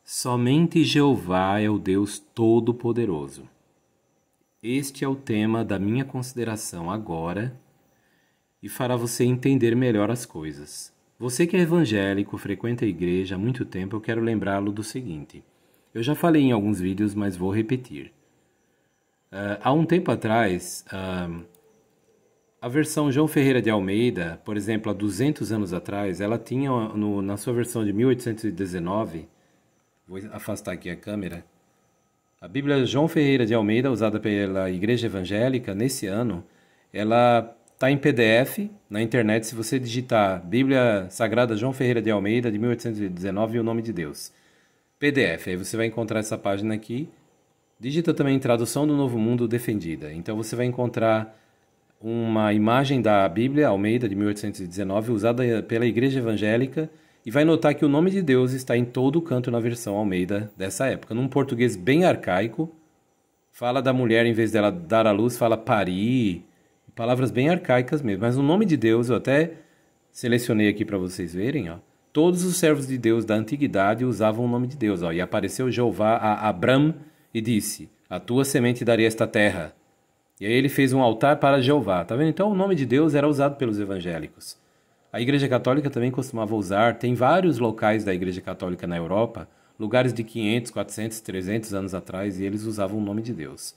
Somente Jeová é o Deus Todo-Poderoso. Este é o tema da minha consideração agora e fará você entender melhor as coisas. Você que é evangélico, frequenta a igreja há muito tempo, eu quero lembrá-lo do seguinte. Eu já falei em alguns vídeos, mas vou repetir. Há um tempo atrás, a versão João Ferreira de Almeida, por exemplo, há 200 anos atrás, ela tinha na sua versão de 1819, vou afastar aqui a câmera, a Bíblia João Ferreira de Almeida, usada pela Igreja Evangélica nesse ano, ela está em PDF na internet. Se você digitar Bíblia Sagrada João Ferreira de Almeida, de 1819, e o nome de Deus. PDF, aí você vai encontrar essa página aqui. Digita também Tradução do Novo Mundo Defendida. Então você vai encontrar uma imagem da Bíblia Almeida, de 1819, usada pela Igreja Evangélica, e vai notar que o nome de Deus está em todo canto na versão Almeida dessa época. Num português bem arcaico, fala da mulher, em vez dela dar à luz, fala parir, palavras bem arcaicas mesmo. Mas o nome de Deus, eu até selecionei aqui para vocês verem, ó. Todos os servos de Deus da antiguidade usavam o nome de Deus, ó. E apareceu Jeová a Abram e disse: a tua semente daria esta terra. E aí ele fez um altar para Jeová. Tá vendo? Então o nome de Deus era usado pelos evangélicos. A Igreja Católica também costumava usar. Tem vários locais da Igreja Católica na Europa, lugares de 500, 400, 300 anos atrás, e eles usavam o nome de Deus.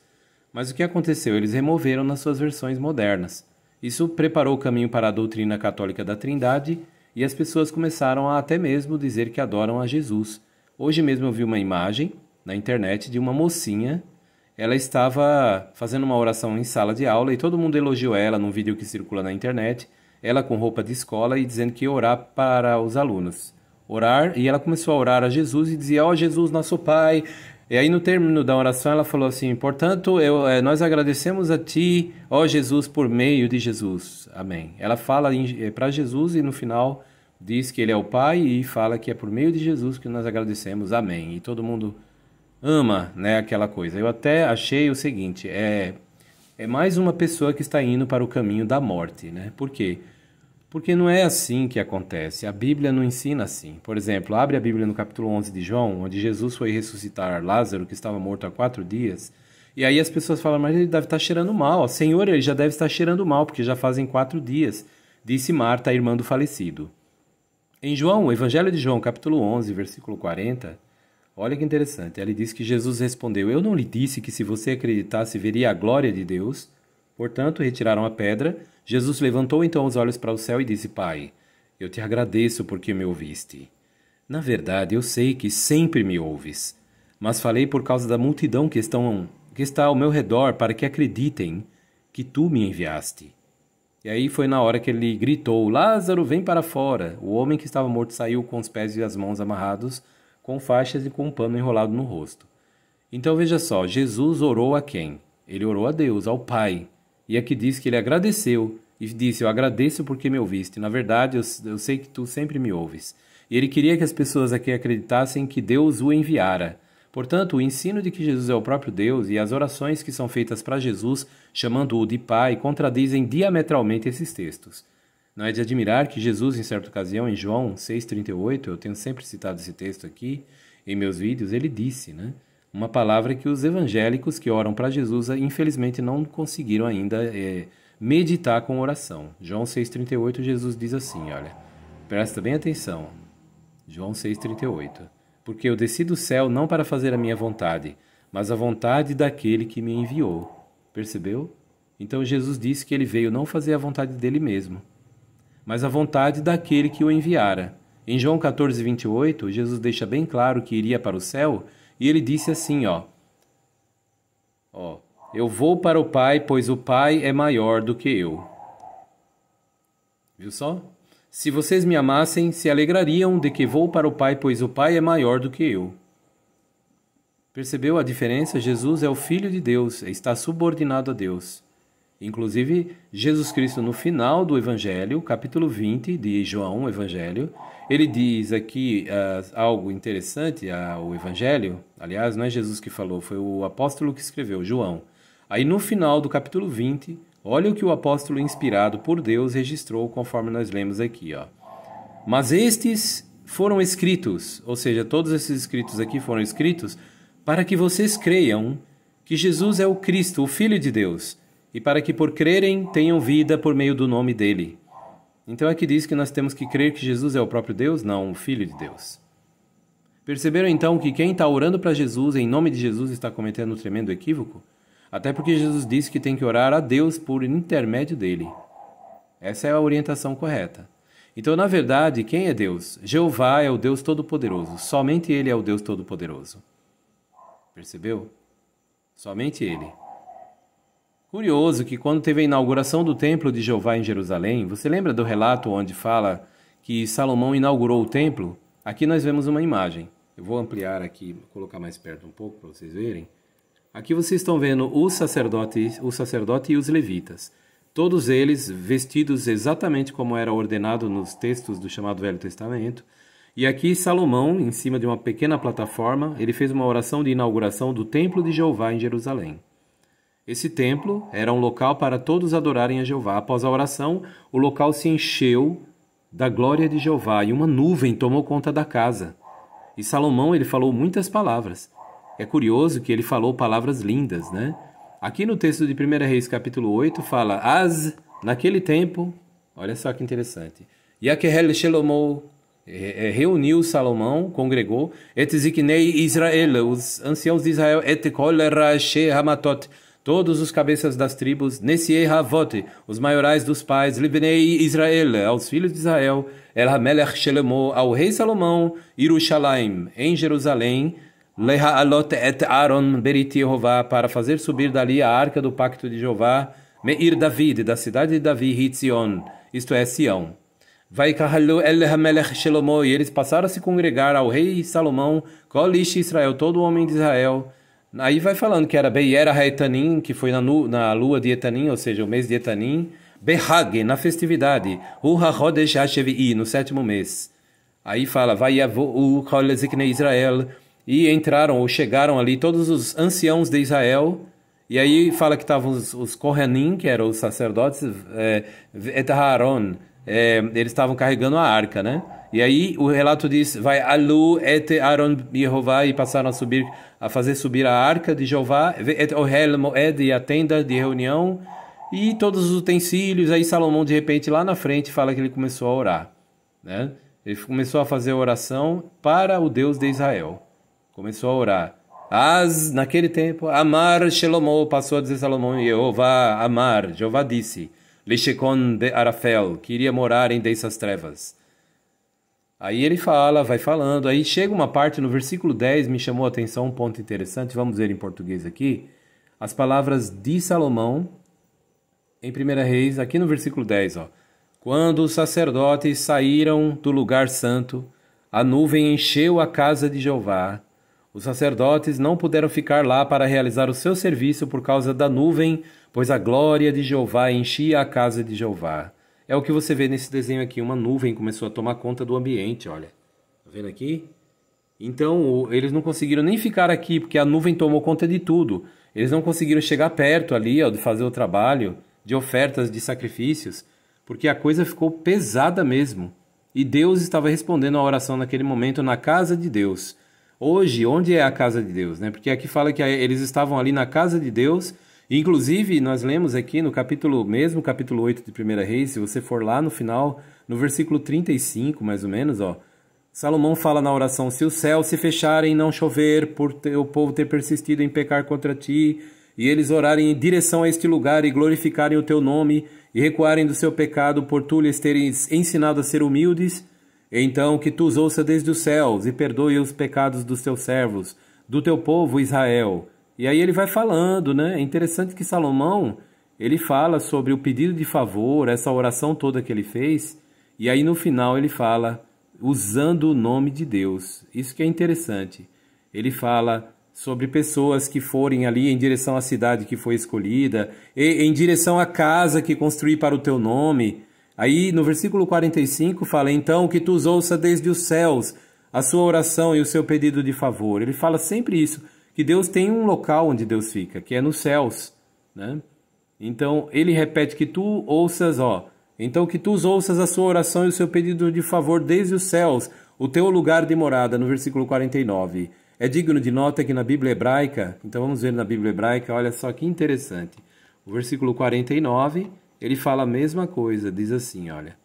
Mas o que aconteceu? Eles removeram nas suas versões modernas. Isso preparou o caminho para a doutrina católica da Trindade, e as pessoas começaram a até mesmo dizer que adoram a Jesus. Hoje mesmo eu vi uma imagem na internet de uma mocinha. Ela estava fazendo uma oração em sala de aula e todo mundo elogiou ela num vídeo que circula na internet. Ela com roupa de escola e dizendo que ia orar para os alunos. Orar, e ela começou a orar a Jesus e dizia: ó Jesus, nosso Pai. E aí no término da oração ela falou assim: portanto, nós agradecemos a Ti, ó Jesus, por meio de Jesus. Amém. Ela fala para Jesus e no final diz que Ele é o Pai e fala que é por meio de Jesus que nós agradecemos. Amém. E todo mundo ama, né, aquela coisa. Eu até achei o seguinte, é mais uma pessoa que está indo para o caminho da morte, né? Por quê? Porque não é assim que acontece. A Bíblia não ensina assim. Por exemplo, abre a Bíblia no capítulo 11 de João, onde Jesus foi ressuscitar Lázaro, que estava morto há 4 dias. E aí as pessoas falam: mas ele deve estar cheirando mal. Senhor, ele já deve estar cheirando mal, porque já fazem 4 dias, disse Marta, a irmã do falecido. Em João, o Evangelho de João, capítulo 11, versículo 40... olha que interessante, ele diz que Jesus respondeu: eu não lhe disse que se você acreditasse veria a glória de Deus? Portanto, retiraram a pedra. Jesus levantou então os olhos para o céu e disse: Pai, eu te agradeço porque me ouviste. Na verdade, eu sei que sempre me ouves, mas falei por causa da multidão que está ao meu redor, para que acreditem que tu me enviaste. E aí foi na hora que ele gritou: Lázaro, vem para fora. O homem que estava morto saiu com os pés e as mãos amarrados, com faixas e com um pano enrolado no rosto. Então veja só, Jesus orou a quem? Ele orou a Deus, ao Pai. E aqui diz que ele agradeceu e disse: eu agradeço porque me ouviste. Na verdade, eu sei que tu sempre me ouves. E ele queria que as pessoas aqui acreditassem que Deus o enviara. Portanto, o ensino de que Jesus é o próprio Deus e as orações que são feitas para Jesus, chamando-o de Pai, contradizem diametralmente esses textos. Não é de admirar que Jesus, em certa ocasião, em João 6,38, eu tenho sempre citado esse texto aqui em meus vídeos, ele disse, né? Uma palavra que os evangélicos que oram para Jesus, infelizmente, não conseguiram ainda meditar com oração. João 6,38, Jesus diz assim, olha, presta bem atenção. João 6,38. Porque eu desci do céu não para fazer a minha vontade, mas a vontade daquele que me enviou. Percebeu? Então Jesus disse que ele veio não fazer a vontade dele mesmo, mas a vontade daquele que o enviara. Em João 14:28, Jesus deixa bem claro que iria para o céu, e ele disse assim, ó, eu vou para o Pai, pois o Pai é maior do que eu. Viu só? Se vocês me amassem, se alegrariam de que vou para o Pai, pois o Pai é maior do que eu. Percebeu a diferença? Jesus é o Filho de Deus, está subordinado a Deus. Inclusive, Jesus Cristo, no final do Evangelho, capítulo 20 de João, o Evangelho, ele diz aqui algo interessante ao Evangelho. Aliás, não é Jesus que falou, foi o apóstolo que escreveu, João. Aí no final do capítulo 20, olha o que o apóstolo inspirado por Deus registrou, conforme nós lemos aqui, ó. Mas estes foram escritos, ou seja, todos esses escritos aqui foram escritos para que vocês creiam que Jesus é o Cristo, o Filho de Deus, e para que por crerem tenham vida por meio do nome dele. Então aqui diz que nós temos que crer que Jesus é o próprio Deus? Não, o Filho de Deus. Perceberam então que quem está orando para Jesus, em nome de Jesus, está cometendo um tremendo equívoco? Até porque Jesus disse que tem que orar a Deus por intermédio dele. Essa é a orientação correta. Então, na verdade, quem é Deus? Jeová é o Deus Todo-Poderoso. Somente Ele é o Deus Todo-Poderoso. Percebeu? Somente Ele. Curioso que quando teve a inauguração do Templo de Jeová em Jerusalém, você lembra do relato onde fala que Salomão inaugurou o templo? Aqui nós vemos uma imagem. Eu vou ampliar aqui, colocar mais perto um pouco para vocês verem. Aqui vocês estão vendo o sacerdote e os levitas. Todos eles vestidos exatamente como era ordenado nos textos do chamado Velho Testamento. E aqui Salomão, em cima de uma pequena plataforma, ele fez uma oração de inauguração do Templo de Jeová em Jerusalém. Esse templo era um local para todos adorarem a Jeová. Após a oração, o local se encheu da glória de Jeová e uma nuvem tomou conta da casa. E Salomão, ele falou muitas palavras. É curioso que ele falou palavras lindas, né? Aqui no texto de 1 Reis, capítulo 8, fala: naquele tempo, olha só que interessante. Yaquehel Shelomo, reuniu Salomão, congregou, et ziknei Israel, os anciãos de Israel, et kol rashi hamatot, todos os cabeças das tribos, Nesiei Havot, os maiorais dos pais, Libnei Israel, aos filhos de Israel, El HaMelech Shelomo, ao rei Salomão, Yerushalayim, em Jerusalém, Leha'alot et Aaron Berit Yehová, para fazer subir dali a arca do pacto de Jeová, Meir David, da cidade de Davi, Hitzion, isto é, Sião. Vaikahalu El HaMelech Shelomo, e eles passaram a se congregar ao rei Salomão, Kol Ish Israel, todo homem de Israel. Aí vai falando que era Be'er HaEtanim, que foi na lua de Etanim, ou seja, o mês de Etanim, Behag, na festividade, HaChodesh HaShevi'i, no 7º mês. Aí fala, Vayavu Kol Ziknei Israel, e entraram ou chegaram ali todos os anciãos de Israel, e aí fala que estavam os Kohanim, que eram os sacerdotes, et Aaron, eles estavam carregando a arca, né? E aí o relato diz, vai Alu et Aaron Yehová, e passaram a fazer subir a arca de Jeová, et Ohel Moed, e a tenda de reunião, e todos os utensílios. Aí Salomão, de repente, lá na frente, fala que ele começou a orar, né? Ele começou a fazer oração para o Deus de Israel. Começou a orar. Naquele tempo, Amar Shelomo, passou a dizer Salomão, Jeová, Amar, Jeová disse, Lishekon de Arafel, que iria morar em dessas trevas. Aí ele fala, vai falando, aí chega uma parte no versículo 10, me chamou a atenção um ponto interessante, vamos ver em português aqui, as palavras de Salomão, em 1 Reis, aqui no versículo 10, ó. Quando os sacerdotes saíram do lugar santo, a nuvem encheu a casa de Jeová. Os sacerdotes não puderam ficar lá para realizar o seu serviço por causa da nuvem, pois a glória de Jeová enchia a casa de Jeová. É o que você vê nesse desenho aqui, uma nuvem começou a tomar conta do ambiente, olha. Tá vendo aqui? Então, eles não conseguiram nem ficar aqui, porque a nuvem tomou conta de tudo. Eles não conseguiram chegar perto ali, ó, de fazer o trabalho, de ofertas, de sacrifícios, porque a coisa ficou pesada mesmo. E Deus estava respondendo a oração naquele momento na casa de Deus. Hoje, onde é a casa de Deus, né? Porque aqui fala que eles estavam ali na casa de Deus. Inclusive, nós lemos aqui no capítulo 8 de 1 Reis, se você for lá no final, no versículo 35, mais ou menos, ó, Salomão fala na oração, se os céus se fecharem e não chover, por o povo ter persistido em pecar contra ti, e eles orarem em direção a este lugar e glorificarem o teu nome, e recuarem do seu pecado, por tu lhes teres ensinado a ser humildes, então que tu os ouça desde os céus, e perdoe os pecados dos teus servos, do teu povo Israel. E aí ele vai falando, né? É interessante que Salomão, ele fala sobre o pedido de favor, essa oração toda que ele fez, e aí no final ele fala, usando o nome de Deus. Isso que é interessante. Ele fala sobre pessoas que forem ali em direção à cidade que foi escolhida, e em direção à casa que construí para o teu nome. Aí no versículo 45 fala, então que tu os ouça desde os céus, a sua oração e o seu pedido de favor. Ele fala sempre isso, que Deus tem um local onde Deus fica, que é nos céus, né? Então, ele repete que tu ouças, ó, então que tu ouças a sua oração e o seu pedido de favor desde os céus, O teu lugar de morada, no versículo 49, é digno de nota que na Bíblia hebraica, então vamos ver na Bíblia hebraica, olha só que interessante. O versículo 49, ele fala a mesma coisa, diz assim, olha,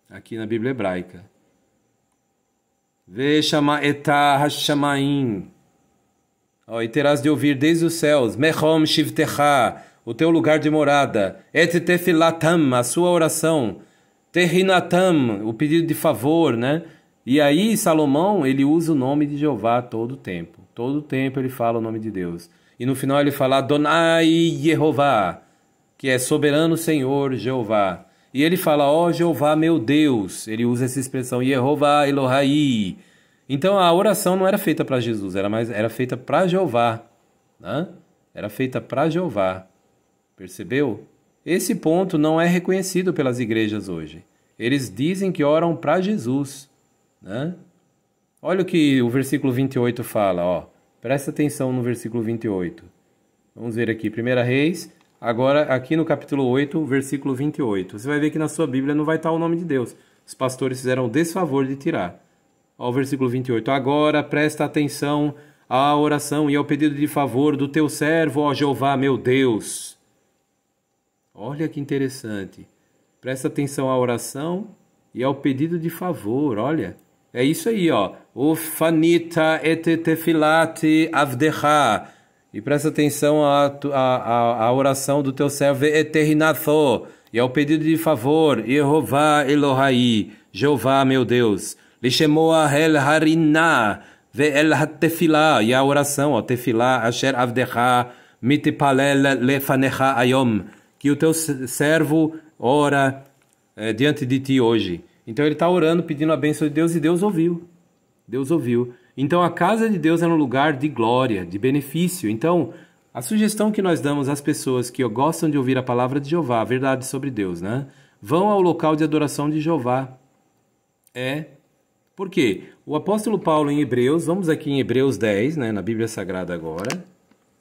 aqui na Bíblia hebraica. Veshama etah hashamaim. E terás de ouvir desde os céus, Mechom shivtecha, o teu lugar de morada, et tefilatam, a sua oração, terinatam, o pedido de favor, né? E aí Salomão, ele usa o nome de Jeová todo o tempo ele fala o nome de Deus. E no final ele fala Adonai Yehová, que é soberano Senhor Jeová. E ele fala, ó Jeová meu Deus, ele usa essa expressão, Yehová Elohai. Então a oração não era feita para Jesus, era feita para Jeová, né? Era feita para Jeová, percebeu? Esse ponto não é reconhecido pelas igrejas hoje. Eles dizem que oram para Jesus, né? Olha o que o versículo 28 fala, ó. Presta atenção no versículo 28. Vamos ver aqui, 1 Reis, agora aqui no capítulo 8, versículo 28. Você vai ver que na sua Bíblia não vai estar o nome de Deus. Os pastores fizeram o desfavor de tirar. Ó, o versículo 28. Agora presta atenção à oração e ao pedido de favor do teu servo, ó Jeová, meu Deus. Olha que interessante. Presta atenção à oração e ao pedido de favor, olha. É isso aí, ó. Ufanita et tefilati avdecha. E presta atenção à oração do teu servo eternatho. E ao pedido de favor, Yehová Elohai, Jeová meu Deus. Lishemoa el harina ve'el hatefilá. E a oração, ó, tefilá asher avdecha mitipalel lefanecha ayom. Que o teu servo ora diante de ti hoje. Então ele está orando, pedindo a bênção de Deus e Deus ouviu. Deus ouviu. Então a casa de Deus é um lugar de glória, de benefício. Então a sugestão que nós damos às pessoas que gostam de ouvir a palavra de Jeová, a verdade sobre Deus, né? Vão ao local de adoração de Jeová. Por quê? O apóstolo Paulo em Hebreus, vamos aqui em Hebreus 10, né, na Bíblia Sagrada agora.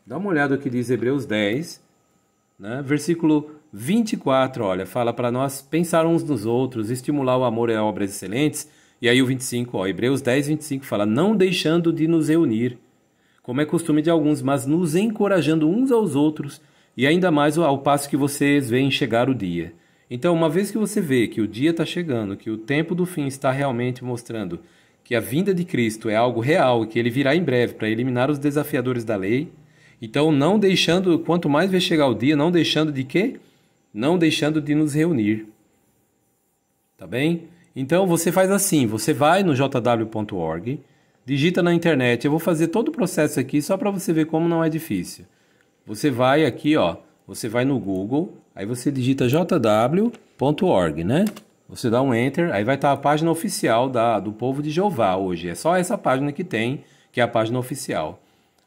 Dá uma olhada no que diz Hebreus 10, né? Versículo 24, olha, fala para nós pensar uns nos outros, estimular o amor e a obras excelentes. E aí o 25, ó, Hebreus 10, 25 fala, não deixando de nos reunir, como é costume de alguns, mas nos encorajando uns aos outros, e ainda mais ao passo que vocês veem chegar o dia. Então, uma vez que você vê que o dia está chegando, que o tempo do fim está realmente mostrando que a vinda de Cristo é algo real e que ele virá em breve para eliminar os desafiadores da lei, então não deixando, quanto mais vai chegar o dia, não deixando de quê? Não deixando de nos reunir. Tá bem? Então você faz assim, você vai no jw.org, digita na internet, eu vou fazer todo o processo aqui só para você ver como não é difícil. Você vai aqui, ó, você vai no Google, aí você digita jw.org, né? Você dá um Enter, aí vai estar a página oficial do Povo de Jeová hoje. É só essa página que tem, que é a página oficial.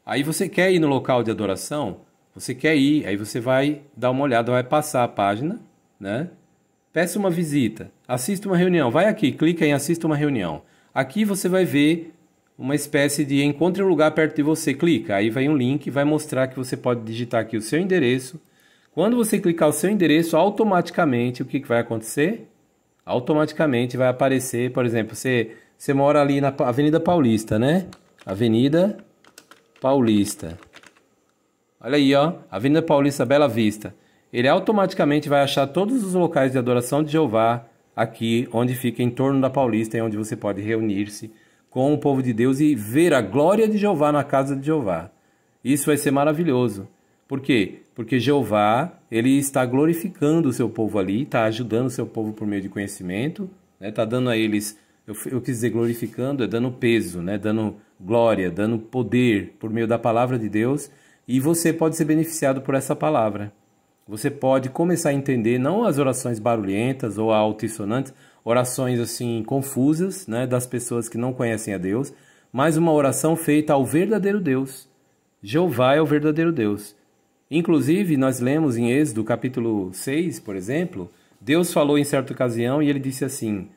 Aí você quer ir no local de adoração? Você quer ir, aí você vai dar uma olhada, vai passar a página, né? Peça uma visita, assista uma reunião. Vai aqui, clica em assista uma reunião. Aqui você vai ver uma espécie de encontre um lugar perto de você. Clica, aí vai um link, vai mostrar que você pode digitar aqui o seu endereço. Quando você clicar o seu endereço, automaticamente, o que vai acontecer? Automaticamente vai aparecer, por exemplo, você mora ali na Avenida Paulista, né? Avenida Paulista. Olha aí, ó, Avenida Paulista, Bela Vista. Ele automaticamente vai achar todos os locais de adoração de Jeová aqui, onde fica em torno da Paulista, e onde você pode reunir-se com o povo de Deus e ver a glória de Jeová na casa de Jeová. Isso vai ser maravilhoso. Por quê? Porque Jeová, ele está glorificando o seu povo ali, está ajudando o seu povo por meio de conhecimento, né? Está dando a eles, eu quis dizer glorificando, é dando peso, né? Dando glória, dando poder por meio da palavra de Deus, e você pode ser beneficiado por essa palavra. Você pode começar a entender não as orações barulhentas ou altissonantes, orações assim confusas, né, das pessoas que não conhecem a Deus, mas uma oração feita ao verdadeiro Deus. Jeová é o verdadeiro Deus. Inclusive, nós lemos em Êxodo capítulo 6, por exemplo, Deus falou em certa ocasião e ele disse assim,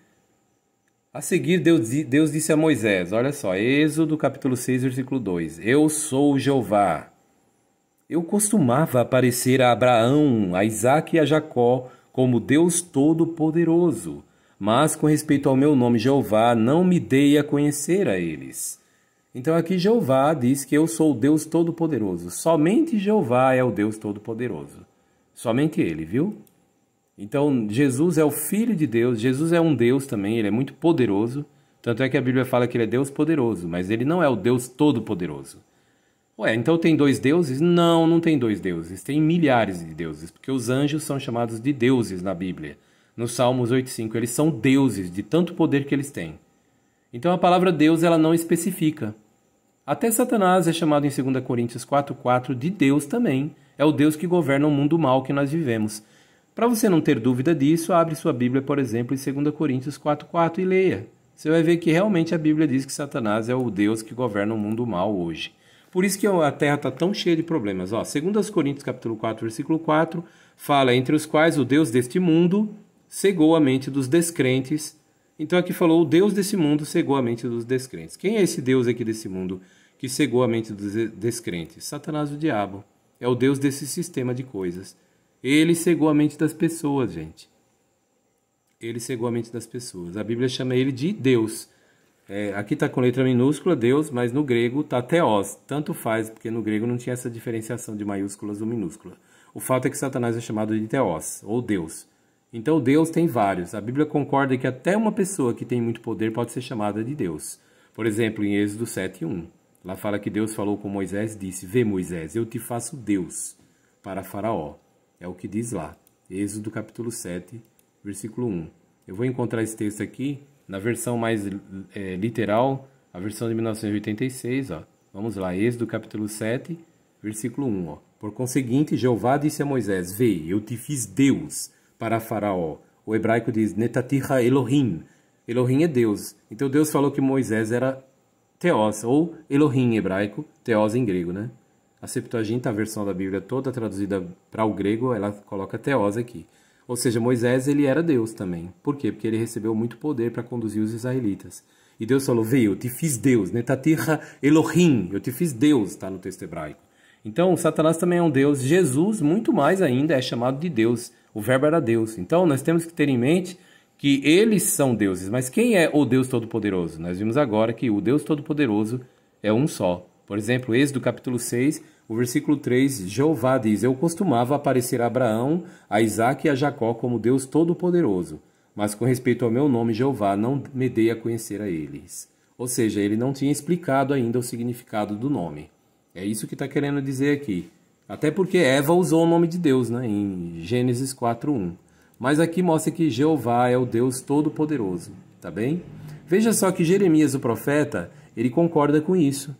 a seguir Deus disse a Moisés, olha só, Êxodo capítulo 6, versículo 2, eu sou Jeová. Eu costumava aparecer a Abraão, a Isaque e a Jacó como Deus Todo-Poderoso, mas com respeito ao meu nome Jeová, não me dei a conhecer a eles. Então aqui Jeová diz que eu sou o Deus Todo-Poderoso. Somente Jeová é o Deus Todo-Poderoso. Somente Ele, viu? Então Jesus é o Filho de Deus, Jesus é um Deus também, Ele é muito poderoso. Tanto é que a Bíblia fala que Ele é Deus poderoso, mas Ele não é o Deus Todo-Poderoso. Ué, então tem dois deuses? Não, não tem dois deuses, tem milhares de deuses, porque os anjos são chamados de deuses na Bíblia. No Salmos 8,5, eles são deuses de tanto poder que eles têm. Então a palavra Deus ela não especifica. Até Satanás é chamado em 2 Coríntios 4,4 de Deus também. É o Deus que governa o mundo mal que nós vivemos. Para você não ter dúvida disso, abre sua Bíblia, por exemplo, em 2 Coríntios 4,4 e leia. Você vai ver que realmente a Bíblia diz que Satanás é o Deus que governa o mundo mal hoje. Por isso que a terra está tão cheia de problemas. 2 Coríntios capítulo 4, versículo 4, fala, entre os quais o Deus deste mundo cegou a mente dos descrentes. Então aqui falou, o Deus desse mundo cegou a mente dos descrentes. Quem é esse Deus aqui desse mundo que cegou a mente dos descrentes? Satanás, o diabo. É o Deus desse sistema de coisas. Ele cegou a mente das pessoas, gente. Ele cegou a mente das pessoas. A Bíblia chama ele de Deus. Aqui está com letra minúscula, Deus, mas no grego está Theos. Tanto faz, porque no grego não tinha essa diferenciação de maiúsculas ou minúscula. O fato é que Satanás é chamado de Theos, ou Deus. Então Deus tem vários. A Bíblia concorda que até uma pessoa que tem muito poder pode ser chamada de Deus. Por exemplo, em Êxodo 7:1. Lá fala que Deus falou com Moisés e disse, vê Moisés, eu te faço Deus para Faraó. É o que diz lá. Êxodo capítulo 7, versículo 1. Eu vou encontrar esse texto aqui na versão mais literal, a versão de 1986. Vamos lá, Êxodo capítulo 7, versículo 1. Por conseguinte, Jeová disse a Moisés, vê, eu te fiz Deus para Faraó. O hebraico diz, Netatiha Elohim. Elohim é Deus. Então Deus falou que Moisés era Theos, ou Elohim em hebraico, Theos em grego, né? A Septuaginta, a versão da Bíblia toda traduzida para o grego, ela coloca Theos aqui. Ou seja, Moisés, ele era Deus também. Por quê? Porque ele recebeu muito poder para conduzir os israelitas. E Deus falou, veio, eu te fiz Deus, Netatiha Elohim, eu te fiz Deus, está no texto hebraico. Então, Satanás também é um Deus. Jesus, muito mais ainda, é chamado de Deus. O verbo era Deus. Então, nós temos que ter em mente que eles são deuses. Mas quem é o Deus Todo-Poderoso? Nós vimos agora que o Deus Todo-Poderoso é um só. Por exemplo, Êxodo capítulo 6, o versículo 3, Jeová diz, eu costumava aparecer a Abraão, a Isaque e a Jacó como Deus Todo-Poderoso, mas com respeito ao meu nome, Jeová, não me dei a conhecer a eles. Ou seja, ele não tinha explicado ainda o significado do nome. É isso que está querendo dizer aqui. Até porque Eva usou o nome de Deus, né, em Gênesis 4:1. Mas aqui mostra que Jeová é o Deus Todo-Poderoso, tá bem? Veja só que Jeremias, o profeta, ele concorda com isso.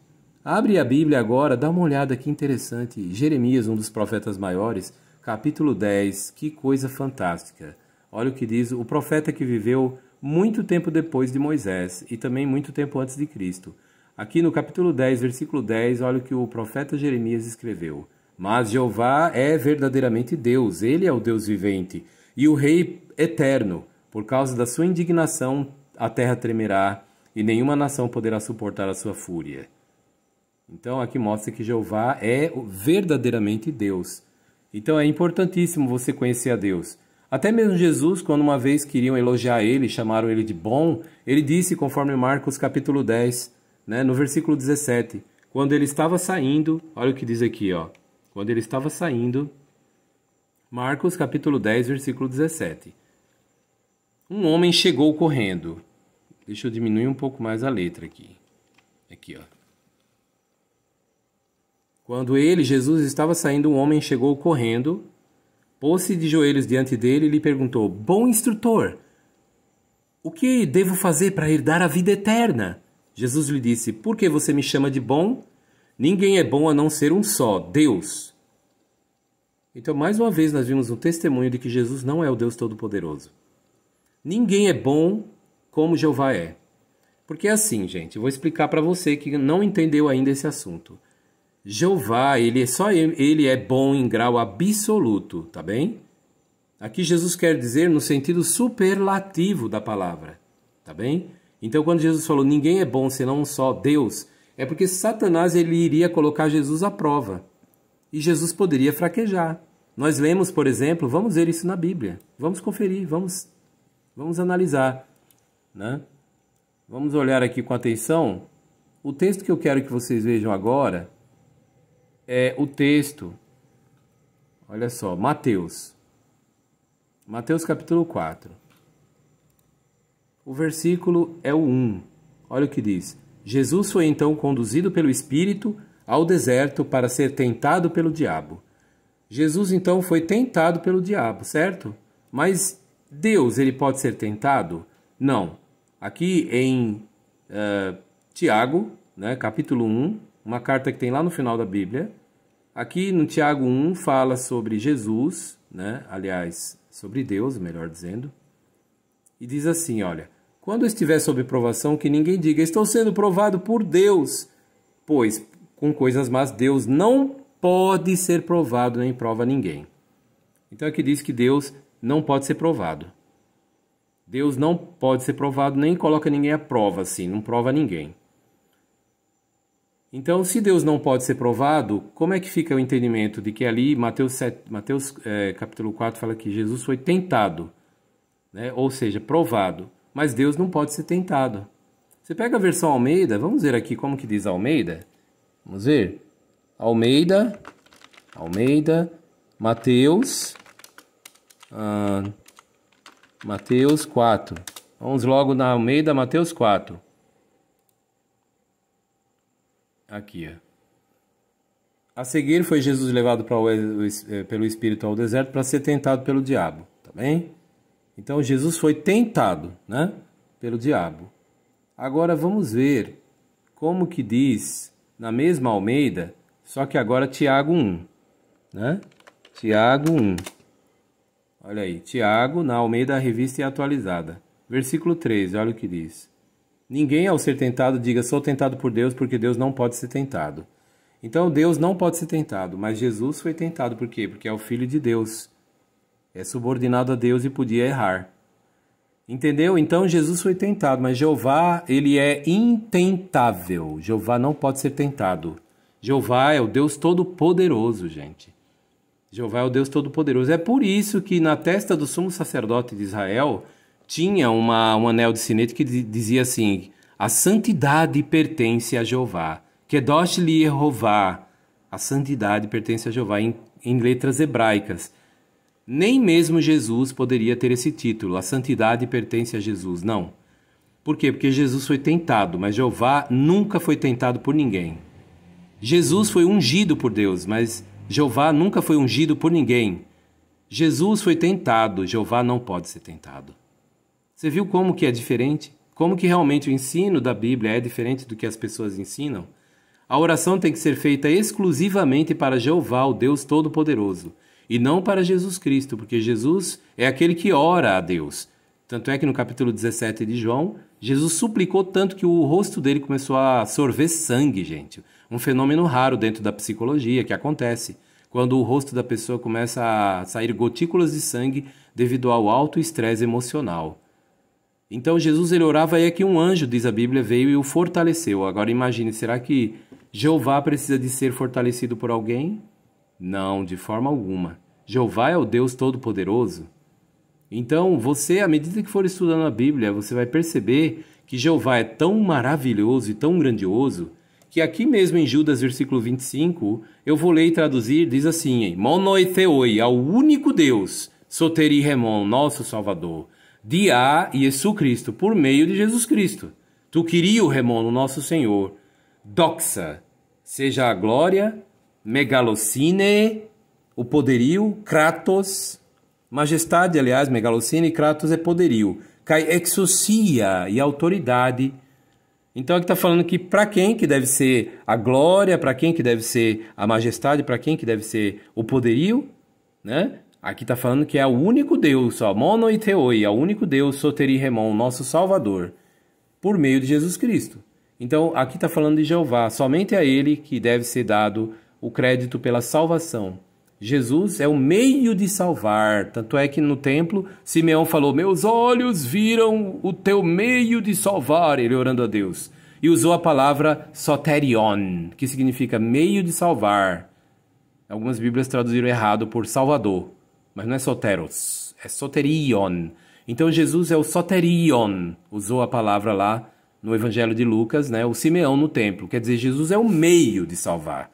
Abre a Bíblia agora, dá uma olhada que interessante. Jeremias, um dos profetas maiores, capítulo 10, que coisa fantástica. Olha o que diz o profeta que viveu muito tempo depois de Moisés e também muito tempo antes de Cristo. Aqui no capítulo 10, versículo 10, olha o que o profeta Jeremias escreveu. Mas Jeová é verdadeiramente Deus, ele é o Deus vivente e o Rei eterno. Por causa da sua indignação, a terra tremerá e nenhuma nação poderá suportar a sua fúria. Então aqui mostra que Jeová é verdadeiramente Deus. Então é importantíssimo você conhecer a Deus. Até mesmo Jesus, quando uma vez queriam elogiar ele, chamaram ele de bom, ele disse, conforme Marcos capítulo 10, né, no versículo 17, quando ele estava saindo, olha o que diz aqui, quando ele estava saindo, Marcos capítulo 10, versículo 17. Um homem chegou correndo. Deixa eu diminuir um pouco mais a letra aqui. Aqui, Quando ele, Jesus, estava saindo, um homem chegou correndo, pôs-se de joelhos diante dele e lhe perguntou, bom instrutor, o que devo fazer para herdar a vida eterna? Jesus lhe disse, por que você me chama de bom? Ninguém é bom a não ser um só, Deus. Então, mais uma vez, nós vimos um testemunho de que Jesus não é o Deus Todo-Poderoso. Ninguém é bom como Jeová é. Porque é assim, gente, eu vou explicar para você que não entendeu ainda esse assunto. Jeová, ele é bom em grau absoluto, tá bem? Aqui Jesus quer dizer no sentido superlativo da palavra, tá bem? Então, quando Jesus falou, ninguém é bom senão um só, Deus, é porque Satanás ele iria colocar Jesus à prova. E Jesus poderia fraquejar. Nós lemos, por exemplo, vamos ver isso na Bíblia. Vamos conferir, vamos Vamos analisar, né? Vamos olhar aqui com atenção. O texto que eu quero que vocês vejam agora é o texto, olha só, Mateus capítulo 4. O versículo é o 1. Olha o que diz. Jesus foi então conduzido pelo Espírito ao deserto para ser tentado pelo diabo. Jesus então foi tentado pelo diabo, certo? Mas Deus, ele pode ser tentado? Não. Aqui em Tiago, né, capítulo 1, uma carta que tem lá no final da Bíblia. Aqui no Tiago 1 fala sobre Jesus, né, aliás, sobre Deus, melhor dizendo. E diz assim, olha, quando estiver sob provação, que ninguém diga, estou sendo provado por Deus, pois com coisas más Deus não pode ser provado nem prova ninguém. Então aqui diz que Deus não pode ser provado. Deus não pode ser provado, nem coloca ninguém à prova, assim, não prova ninguém. Então, se Deus não pode ser provado, como é que fica o entendimento de que ali, Mateus capítulo 4 fala que Jesus foi tentado, né? Ou seja, provado, mas Deus não pode ser tentado. Você pega a versão Almeida, vamos ver aqui como que diz Almeida. Vamos ver. Almeida, Mateus 4. Vamos logo na Almeida, Mateus 4. Aqui, ó. A seguir foi Jesus levado pelo Espírito ao deserto para ser tentado pelo diabo, tá bem? Então Jesus foi tentado, né, pelo diabo. Agora vamos ver como que diz na mesma Almeida, só que agora Tiago 1, né? Tiago 1. Olha aí, Tiago na Almeida Revista e Atualizada. Versículo 13, olha o que diz. Ninguém ao ser tentado diga, sou tentado por Deus, porque Deus não pode ser tentado. Então Deus não pode ser tentado, mas Jesus foi tentado. Por quê? Porque é o Filho de Deus. É subordinado a Deus e podia errar. Entendeu? Então Jesus foi tentado, mas Jeová, ele é intentável. Jeová não pode ser tentado. Jeová é o Deus Todo-Poderoso, gente. Jeová é o Deus Todo-Poderoso. É por isso que na testa do sumo sacerdote de Israel tinha um anel de sinete que dizia assim, a santidade pertence a Jeová. Kedosh li Yehová. A santidade pertence a Jeová em letras hebraicas. Nem mesmo Jesus poderia ter esse título, a santidade pertence a Jesus. Não. Por quê? Porque Jesus foi tentado, mas Jeová nunca foi tentado por ninguém. Jesus foi ungido por Deus, mas Jeová nunca foi ungido por ninguém. Jesus foi tentado, Jeová não pode ser tentado. Você viu como que é diferente? Como que realmente o ensino da Bíblia é diferente do que as pessoas ensinam? A oração tem que ser feita exclusivamente para Jeová, o Deus Todo-Poderoso, e não para Jesus Cristo, porque Jesus é aquele que ora a Deus. Tanto é que no capítulo 17 de João, Jesus suplicou tanto que o rosto dele começou a sorver sangue, gente. Um fenômeno raro dentro da psicologia que acontece quando o rosto da pessoa começa a sair gotículas de sangue devido ao alto estresse emocional. Então Jesus ele orava e aqui um anjo, diz a Bíblia, veio e o fortaleceu. Agora imagine, será que Jeová precisa de ser fortalecido por alguém? Não, de forma alguma. Jeová é o Deus Todo-Poderoso. Então você, à medida que for estudando a Bíblia, você vai perceber que Jeová é tão maravilhoso e tão grandioso que aqui mesmo em Judas, versículo 25, eu vou ler e traduzir, diz assim, Monoi Theoi, ao único Deus, Soteri Remon, nosso Salvador, Dia Yesu Cristo, por meio de Jesus Cristo. Tu queria o Remon, nosso Senhor, Doxa, seja a glória, Megalocine, o poderio, Kratos, majestade, aliás, Megalocine e Kratos é poderio, Kai exousia e autoridade. Então aqui está falando que para quem que deve ser a glória, para quem que deve ser a majestade, para quem que deve ser o poderio, né? Aqui está falando que é o único Deus, ó, Mono e Theoi, é o único Deus, Soteri Remon, nosso Salvador, por meio de Jesus Cristo. Então aqui está falando de Jeová, somente a Ele que deve ser dado o crédito pela salvação. Jesus é o meio de salvar, tanto é que no templo Simeão falou, meus olhos viram o teu meio de salvar, ele orando a Deus. E usou a palavra soterion, que significa meio de salvar. Algumas bíblias traduziram errado por salvador, mas não é soteros, é soterion. Então Jesus é o soterion, usou a palavra lá no Evangelho de Lucas, né? O Simeão no templo. Quer dizer, Jesus é o meio de salvar.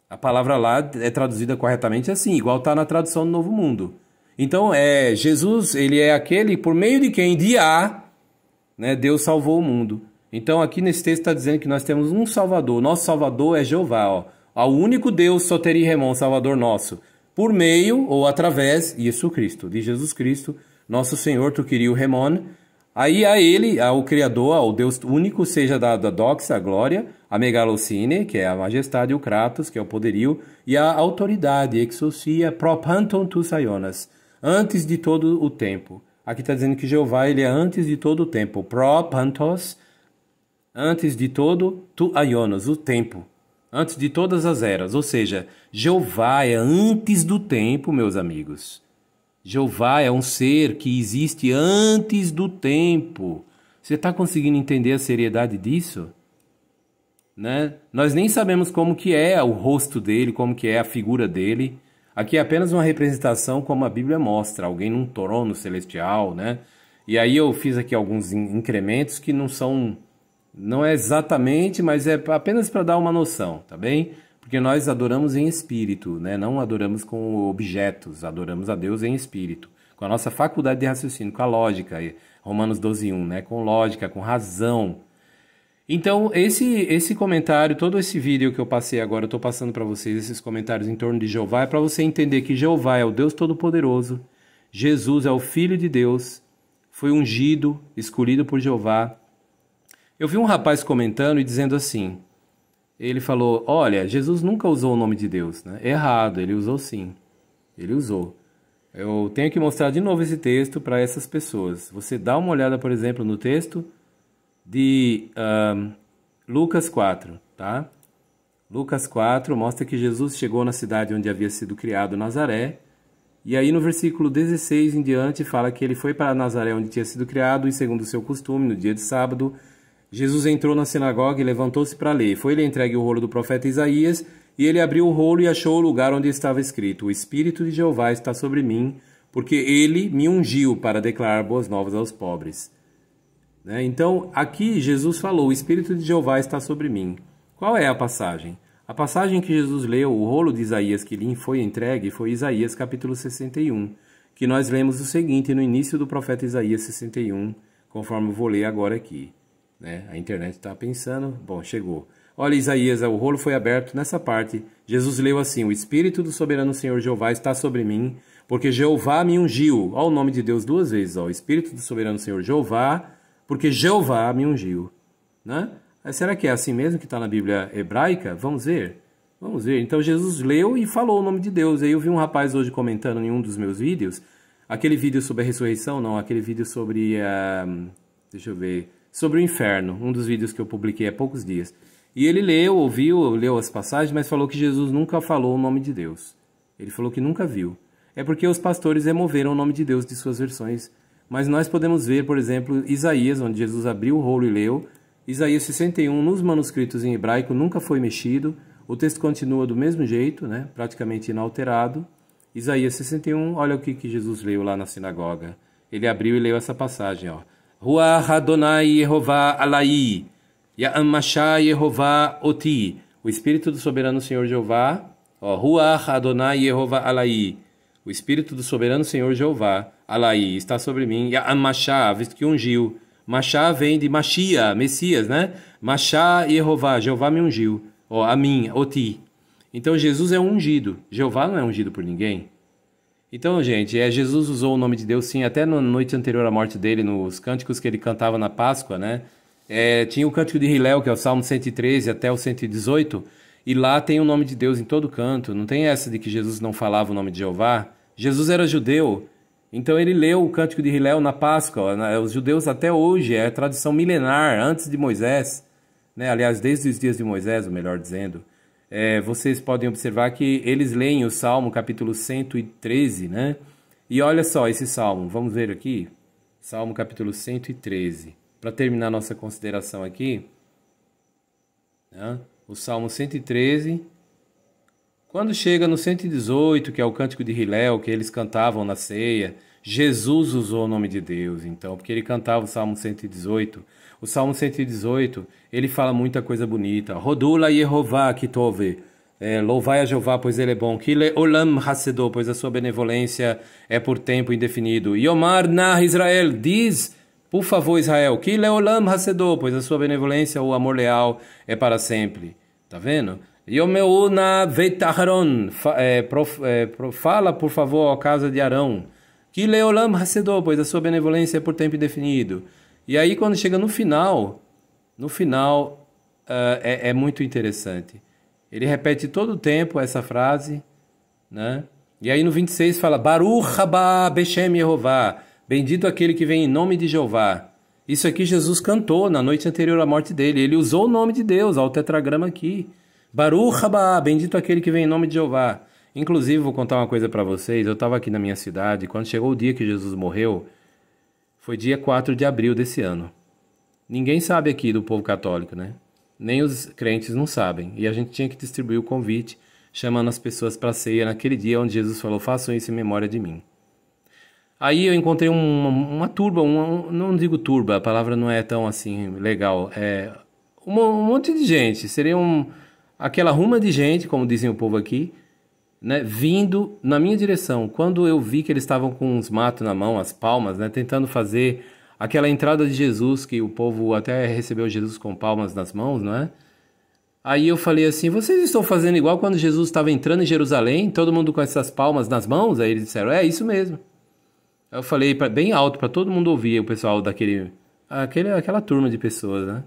A palavra lá é traduzida corretamente assim, igual está na tradução do Novo Mundo. Então, Jesus, ele é aquele por meio de quem, de A, né, Deus salvou o mundo. Então, aqui nesse texto está dizendo que nós temos um Salvador. Nosso Salvador é Jeová, ó. Ao único Deus, Soteri Remon, Salvador nosso. Por meio ou através, isso Cristo, de Jesus Cristo, nosso Senhor, tu queria o Remon. Aí a ele, ao Criador, ao Deus único, seja dada a doxa, a glória, a megalocine, que é a majestade, o kratos, que é o poderio, e a autoridade, exousia, propanton tu saionas, antes de todo o tempo. Aqui está dizendo que Jeová, ele é antes de todo o tempo. Propantos, antes de todo, tu aionas, o tempo. Antes de todas as eras. Ou seja, Jeová é antes do tempo, meus amigos. Jeová é um ser que existe antes do tempo. Você está conseguindo entender a seriedade disso? Né? Nós nem sabemos como que é o rosto dele, como que é a figura dele. Aqui é apenas uma representação como a Bíblia mostra, alguém num trono celestial, né? E aí eu fiz aqui alguns incrementos que não é exatamente, mas é apenas para dar uma noção, tá bem? Porque nós adoramos em espírito, né? Não adoramos com objetos, adoramos a Deus em espírito, com a nossa faculdade de raciocínio, com a lógica, Romanos 12:1, né? Com lógica, com razão. Então, esse comentário, todo esse vídeo que eu passei agora, eu estou passando para vocês esses comentários em torno de Jeová, é para você entender que Jeová é o Deus Todo-Poderoso, Jesus é o Filho de Deus, foi ungido, escolhido por Jeová. Eu vi um rapaz comentando e dizendo assim, ele falou, olha, Jesus nunca usou o nome de Deus, né? Errado, ele usou sim, ele usou. Eu tenho que mostrar de novo esse texto para essas pessoas. Você dá uma olhada, por exemplo, no texto de Lucas 4, tá? Lucas 4 mostra que Jesus chegou na cidade onde havia sido criado Nazaré, e aí no versículo 16 em diante fala que ele foi para Nazaré onde tinha sido criado, e segundo o seu costume, no dia de sábado, Jesus entrou na sinagoga e levantou-se para ler. Foi-lhe entregue o rolo do profeta Isaías, e ele abriu o rolo e achou o lugar onde estava escrito, o Espírito de Jeová está sobre mim, porque ele me ungiu para declarar boas novas aos pobres. Né? Então, aqui Jesus falou, o Espírito de Jeová está sobre mim. Qual é a passagem? A passagem que Jesus leu, o rolo de Isaías que lhe foi entregue, foi Isaías capítulo 61, que nós lemos o seguinte no início do profeta Isaías 61, conforme eu vou ler agora aqui. Né? A internet está pensando, bom, chegou. Olha, Isaías, o rolo foi aberto nessa parte. Jesus leu assim, o Espírito do soberano Senhor Jeová está sobre mim, porque Jeová me ungiu. Olha o nome de Deus duas vezes, ó, o Espírito do soberano Senhor Jeová, porque Jeová me ungiu. Né? Será que é assim mesmo que está na Bíblia hebraica? Vamos ver. Vamos ver. Então Jesus leu e falou o nome de Deus. Aí eu vi um rapaz hoje comentando em um dos meus vídeos, aquele vídeo sobre a ressurreição, não, aquele vídeo sobre, deixa eu ver, sobre o inferno, um dos vídeos que eu publiquei há poucos dias. E ele leu, ouviu, leu as passagens, mas falou que Jesus nunca falou o nome de Deus. Ele falou que nunca viu. É porque os pastores removeram o nome de Deus de suas versões. Mas nós podemos ver, por exemplo, Isaías, onde Jesus abriu o rolo e leu. Isaías 61, nos manuscritos em hebraico, nunca foi mexido. O texto continua do mesmo jeito, né? Praticamente inalterado. Isaías 61, olha o que Jesus leu lá na sinagoga. Ele abriu e leu essa passagem, ó. Ruach Adonai Yehová Alai, Ya'amashá Yehová Oti. O Espírito do soberano Senhor Jeová, ó, Ruach Adonai Yehová Alai. O Espírito do soberano Senhor Jeová, Alai, está sobre mim. Ya'amashá, visto que ungiu. Machá vem de Machia, Messias, né? Machá Yehová, Jeová me ungiu. Ó, a mim, Oti. Então Jesus é ungido. Jeová não é ungido por ninguém. Então, gente, Jesus usou o nome de Deus, sim, até na noite anterior à morte dele, nos cânticos que ele cantava na Páscoa, né? Tinha o cântico de Hilel, que é o Salmo 113 até o 118, e lá tem o nome de Deus em todo canto. Não tem essa de que Jesus não falava o nome de Jeová. Jesus era judeu, então ele leu o cântico de Hilel na Páscoa. Os judeus até hoje, é tradição milenar, antes de Moisés, né? Aliás, desde os dias de Moisés, o melhor dizendo. Vocês podem observar que eles leem o Salmo capítulo 113, né? E olha só esse Salmo, vamos ver aqui, Salmo capítulo 113, para terminar nossa consideração aqui, né? O Salmo 113, quando chega no 118, que é o cântico de Hilel, que eles cantavam na ceia, Jesus usou o nome de Deus, então, porque ele cantava o Salmo 118. O Salmo 118, ele fala muita coisa bonita. Rodula Yehová Kitove. Louvai a Jeová, pois ele é bom. Kile Olam Hasedô, pois a sua benevolência é por tempo indefinido. Yomar na Israel, diz, por favor, Israel, Kile Olam Hasedô, pois a sua benevolência, o amor leal, é para sempre. Tá vendo? Yomeuna Veitaharon, fala, por favor, à casa de Arão. Kile Olam Hasedô, pois a sua benevolência é por tempo indefinido. E aí, quando chega no final, é muito interessante. Ele repete todo o tempo essa frase, né? E aí no 26 fala, Baruch haba Beshem Yehová, bendito aquele que vem em nome de Jeová. Isso aqui Jesus cantou na noite anterior à morte dele. Ele usou o nome de Deus, ao tetragrama aqui. Baruch haba, bendito aquele que vem em nome de Jeová. Inclusive, vou contar uma coisa para vocês. Eu estava aqui na minha cidade, quando chegou o dia que Jesus morreu, foi dia 4 de abril desse ano. Ninguém sabe aqui do povo católico, né? Nem os crentes não sabem. E a gente tinha que distribuir o convite, chamando as pessoas para a ceia naquele dia onde Jesus falou, façam isso em memória de mim. Aí eu encontrei uma turba, não digo turba, a palavra não é tão assim legal, um monte de gente, seria aquela ruma de gente, como dizem o povo aqui, né, vindo na minha direção. Quando eu vi que eles estavam com uns matos na mão, as palmas, né, tentando fazer aquela entrada de Jesus, que o povo até recebeu Jesus com palmas nas mãos, não é? Aí eu falei assim, vocês estão fazendo igual quando Jesus estava entrando em Jerusalém, todo mundo com essas palmas nas mãos? Aí eles disseram, isso mesmo. Aí eu falei bem alto para todo mundo ouvir, o pessoal aquela turma de pessoas, né,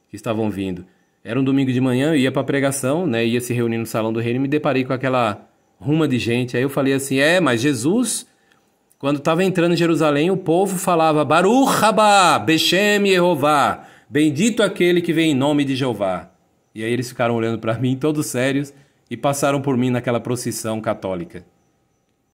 que estavam vindo. Era um domingo de manhã, eu ia para a pregação, né, ia se reunir no Salão do Reino e me deparei com aquela ruma de gente. Aí eu falei assim, mas Jesus, quando estava entrando em Jerusalém, o povo falava, Baruch haba Beshem Yehová, bendito aquele que vem em nome de Jeová. E aí eles ficaram olhando para mim, todos sérios, e passaram por mim naquela procissão católica.